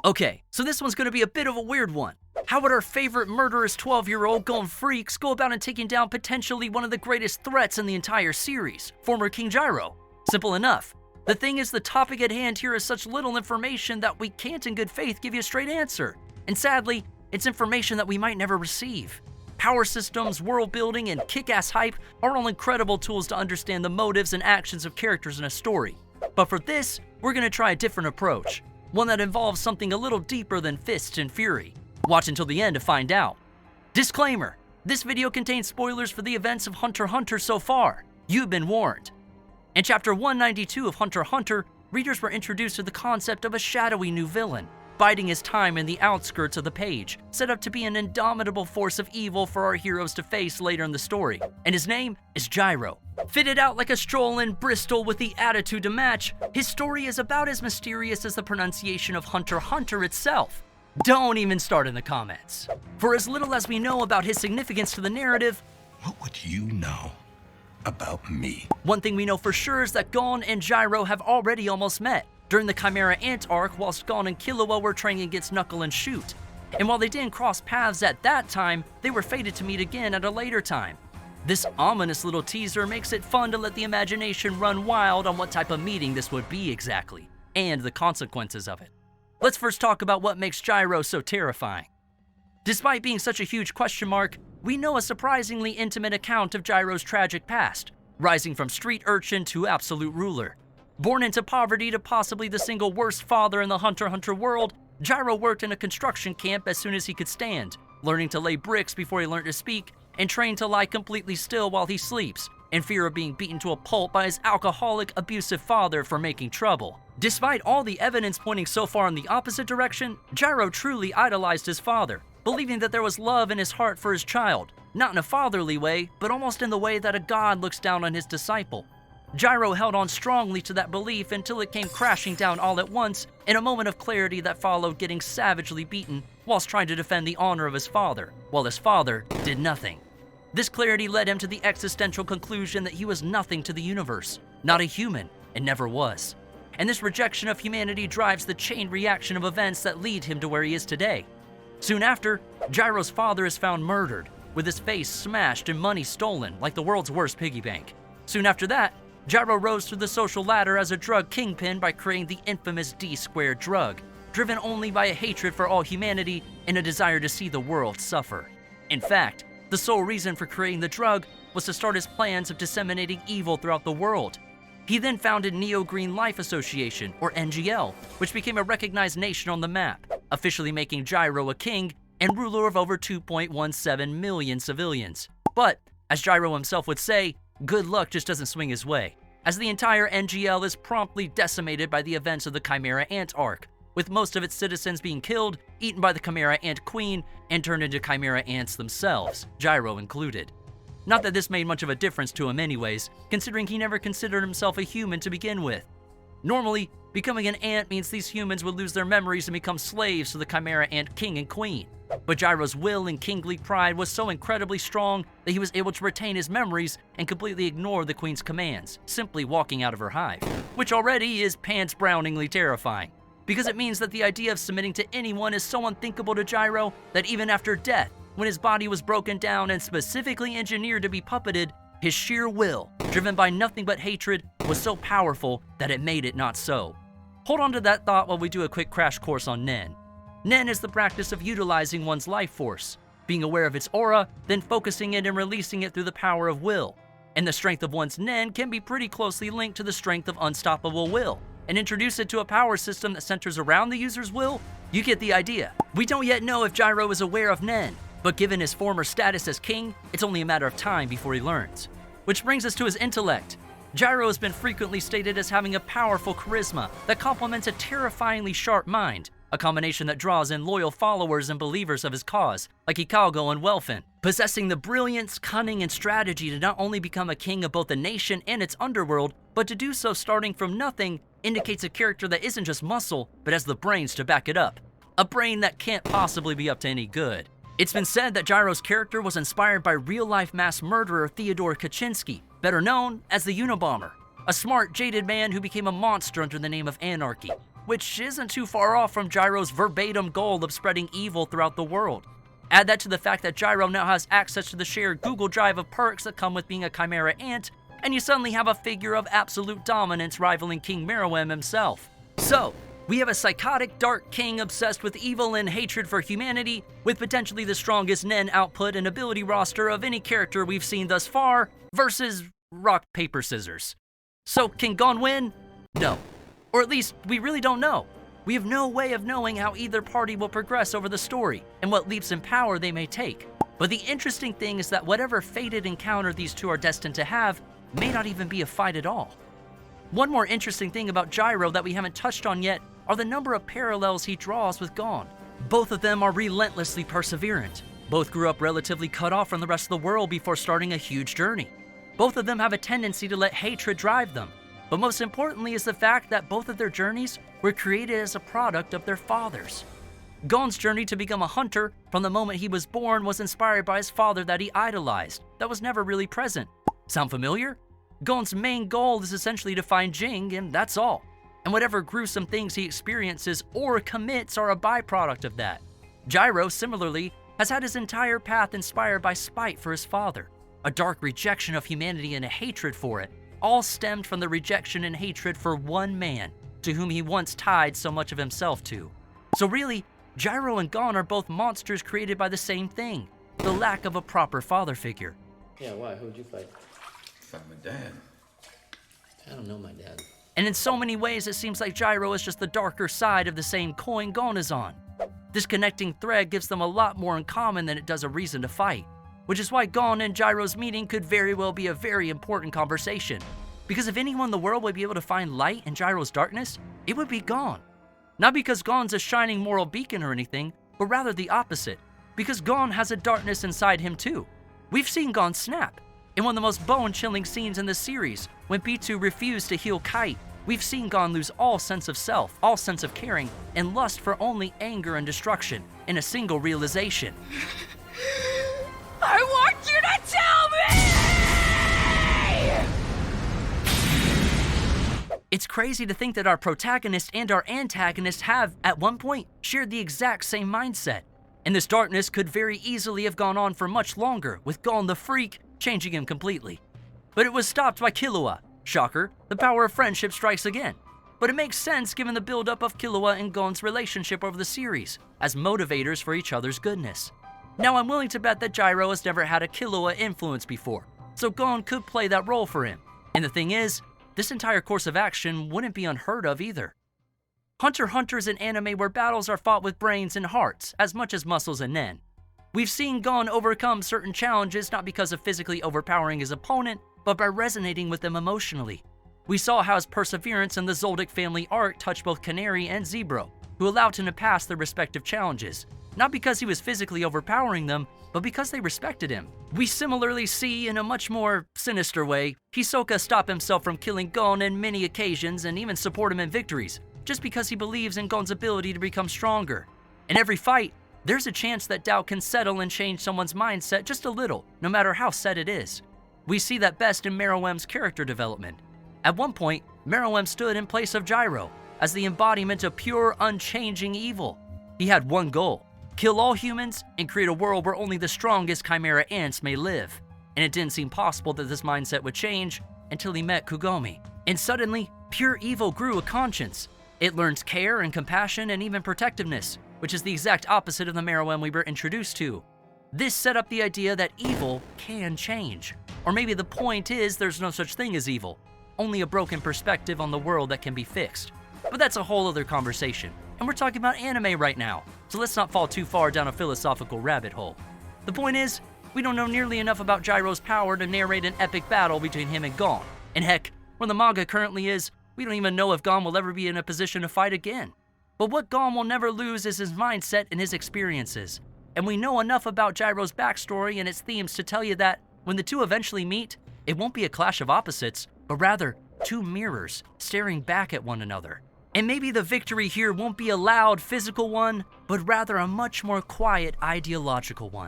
Okay, so this one's gonna be a bit of a weird one. How would our favorite murderous 12-year-old Gon Freecs go about in taking down potentially one of the greatest threats in the entire series, former King Gyro? Simple enough. The thing is, the topic at hand here is such little information that we can't in good faith give you a straight answer. And sadly, it's information that we might never receive. Power systems, world building, and kick-ass hype are all incredible tools to understand the motives and actions of characters in a story. But for this, we're gonna try a different approach. One that involves something a little deeper than fists and fury. Watch until the end to find out. Disclaimer: this video contains spoilers for the events of Hunter x Hunter so far. You've been warned. In Chapter 192 of Hunter x Hunter, readers were introduced to the concept of a shadowy new villain, biding his time in the outskirts of the page, set up to be an indomitable force of evil for our heroes to face later in the story, and his name is Gyro. Fitted out like a stroll in Bristol with the attitude to match, his story is about as mysterious as the pronunciation of Hunter x Hunter itself. Don't even start in the comments. For as little as we know about his significance to the narrative, what would you know about me? One thing we know for sure is that Gon and Gyro have already almost met during the Chimera Ant arc whilst Gon and Killua were training against Knuckle and Shoot. And while they didn't cross paths at that time, they were fated to meet again at a later time. This ominous little teaser makes it fun to let the imagination run wild on what type of meeting this would be exactly, and the consequences of it. Let's first talk about what makes Gyro so terrifying. Despite being such a huge question mark, we know a surprisingly intimate account of Gyro's tragic past, rising from street urchin to absolute ruler. Born into poverty to possibly the single worst father in the Hunter x Hunter world, Gyro worked in a construction camp as soon as he could stand, learning to lay bricks before he learned to speak, and trained to lie completely still while he sleeps, in fear of being beaten to a pulp by his alcoholic, abusive father for making trouble. Despite all the evidence pointing so far in the opposite direction, Gyro truly idolized his father, believing that there was love in his heart for his child, not in a fatherly way, but almost in the way that a god looks down on his disciple. Gyro held on strongly to that belief until it came crashing down all at once in a moment of clarity that followed getting savagely beaten whilst trying to defend the honor of his father, while his father did nothing. This clarity led him to the existential conclusion that he was nothing to the universe, not a human, and never was. And this rejection of humanity drives the chain reaction of events that lead him to where he is today. Soon after, Gyro's father is found murdered, with his face smashed and money stolen like the world's worst piggy bank. Soon after that, Gyro rose through the social ladder as a drug kingpin by creating the infamous D-squared drug, driven only by a hatred for all humanity and a desire to see the world suffer. In fact, the sole reason for creating the drug was to start his plans of disseminating evil throughout the world. He then founded Neo Green Life Association, or NGL, which became a recognized nation on the map, officially making Gyro a king and ruler of over 2.17 million civilians. But, as Gyro himself would say, good luck just doesn't swing his way, as the entire NGL is promptly decimated by the events of the Chimera Ant arc, with most of its citizens being killed, eaten by the Chimera Ant Queen, and turned into Chimera Ants themselves, Gyro included. Not that this made much of a difference to him anyways, considering he never considered himself a human to begin with. Normally, becoming an ant means these humans would lose their memories and become slaves to the Chimera Ant King and Queen. But Gyro's will and kingly pride was so incredibly strong that he was able to retain his memories and completely ignore the Queen's commands, simply walking out of her hive. Which already is pants-browningly terrifying, because it means that the idea of submitting to anyone is so unthinkable to Gyro that even after death, when his body was broken down and specifically engineered to be puppeted, his sheer will, driven by nothing but hatred, was so powerful that it made it not so. Hold on to that thought while we do a quick crash course on Nen. Nen is the practice of utilizing one's life force, being aware of its aura, then focusing it and releasing it through the power of will. And the strength of one's Nen can be pretty closely linked to the strength of unstoppable will. And introduce it to a power system that centers around the user's will, you get the idea. We don't yet know if Gyro is aware of Nen, but given his former status as king, it's only a matter of time before he learns. Which brings us to his intellect. Gyro has been frequently stated as having a powerful charisma that complements a terrifyingly sharp mind, a combination that draws in loyal followers and believers of his cause, like Hikago and Welfin. Possessing the brilliance, cunning, and strategy to not only become a king of both the nation and its underworld, but to do so starting from nothing, indicates a character that isn't just muscle, but has the brains to back it up. A brain that can't possibly be up to any good. It's been said that Gyro's character was inspired by real-life mass murderer Theodore Kaczynski, better known as the Unabomber, a smart, jaded man who became a monster under the name of Anarchy. which isn't too far off from Gyro's verbatim goal of spreading evil throughout the world. Add that to the fact that Gyro now has access to the shared Google Drive of perks that come with being a Chimera Ant, and you suddenly have a figure of absolute dominance rivaling King Meruem himself. So, we have a psychotic dark king obsessed with evil and hatred for humanity, with potentially the strongest Nen output and ability roster of any character we've seen thus far, versus rock, paper, scissors. So, can Gon win? No. Or at least, we really don't know. We have no way of knowing how either party will progress over the story, and what leaps in power they may take. But the interesting thing is that whatever fated encounter these two are destined to have may not even be a fight at all. One more interesting thing about Gyro that we haven't touched on yet are the number of parallels he draws with Gon. Both of them are relentlessly perseverant. Both grew up relatively cut off from the rest of the world before starting a huge journey. Both of them have a tendency to let hatred drive them. But most importantly is the fact that both of their journeys were created as a product of their fathers. Gon's journey to become a hunter from the moment he was born was inspired by his father that he idolized, that was never really present. Sound familiar? Gon's main goal is essentially to find Jing, and that's all. And whatever gruesome things he experiences or commits are a byproduct of that. Gyro, similarly, has had his entire path inspired by spite for his father, a dark rejection of humanity and a hatred for it, all stemmed from the rejection and hatred for one man, to whom he once tied so much of himself to. So really, Gyro and Gon are both monsters created by the same thing, the lack of a proper father figure. Yeah, why? Who'd you fight? Fight my dad. I don't know my dad. And in so many ways, it seems like Gyro is just the darker side of the same coin Gon is on. This connecting thread gives them a lot more in common than it does a reason to fight, which is why Gon and Gyro's meeting could very well be a very important conversation. Because if anyone in the world would be able to find light in Gyro's darkness, it would be Gon. Not because Gon's a shining moral beacon or anything, but rather the opposite, because Gon has a darkness inside him too. We've seen Gon snap. In one of the most bone-chilling scenes in the series, when B2 refused to heal Kite, we've seen Gon lose all sense of self, all sense of caring, and lust for only anger and destruction in a single realization. I want you to tell me! It's crazy to think that our protagonist and our antagonist have, at one point, shared the exact same mindset. And this darkness could very easily have gone on for much longer, with Gon the Freak changing him completely. But it was stopped by Killua. Shocker, the power of friendship strikes again. But it makes sense given the buildup of Killua and Gon's relationship over the series, as motivators for each other's goodness. Now I'm willing to bet that Gyro has never had a Killua influence before, so Gon could play that role for him. And the thing is, this entire course of action wouldn't be unheard of either. Hunter x Hunter is an anime where battles are fought with brains and hearts, as much as muscles and nen. We've seen Gon overcome certain challenges not because of physically overpowering his opponent, but by resonating with them emotionally. We saw how his perseverance in the Zoldyck family arc touched both Canary and Zebro, who allowed him to pass their respective challenges, not because he was physically overpowering them, but because they respected him. We similarly see, in a much more sinister way, Hisoka stop himself from killing Gon on many occasions and even support him in victories, just because he believes in Gon's ability to become stronger. In every fight, there's a chance that doubt can settle and change someone's mindset just a little, no matter how set it is. We see that best in Meruem's character development. At one point, Meruem stood in place of Gyro, as the embodiment of pure, unchanging evil. He had one goal: kill all humans and create a world where only the strongest Chimera Ants may live. And it didn't seem possible that this mindset would change until he met Kugomi. And suddenly, pure evil grew a conscience. It learned care and compassion and even protectiveness, which is the exact opposite of the Meruem we were introduced to. This set up the idea that evil can change. Or maybe the point is there's no such thing as evil, only a broken perspective on the world that can be fixed. But that's a whole other conversation, and we're talking about anime right now, so let's not fall too far down a philosophical rabbit hole. The point is, we don't know nearly enough about Gyro's power to narrate an epic battle between him and Gon. And heck, where the manga currently is, we don't even know if Gon will ever be in a position to fight again. But what Gon will never lose is his mindset and his experiences. And we know enough about Gyro's backstory and its themes to tell you that when the two eventually meet, it won't be a clash of opposites, but rather two mirrors staring back at one another. And maybe the victory here won't be a loud physical one, but rather a much more quiet ideological one.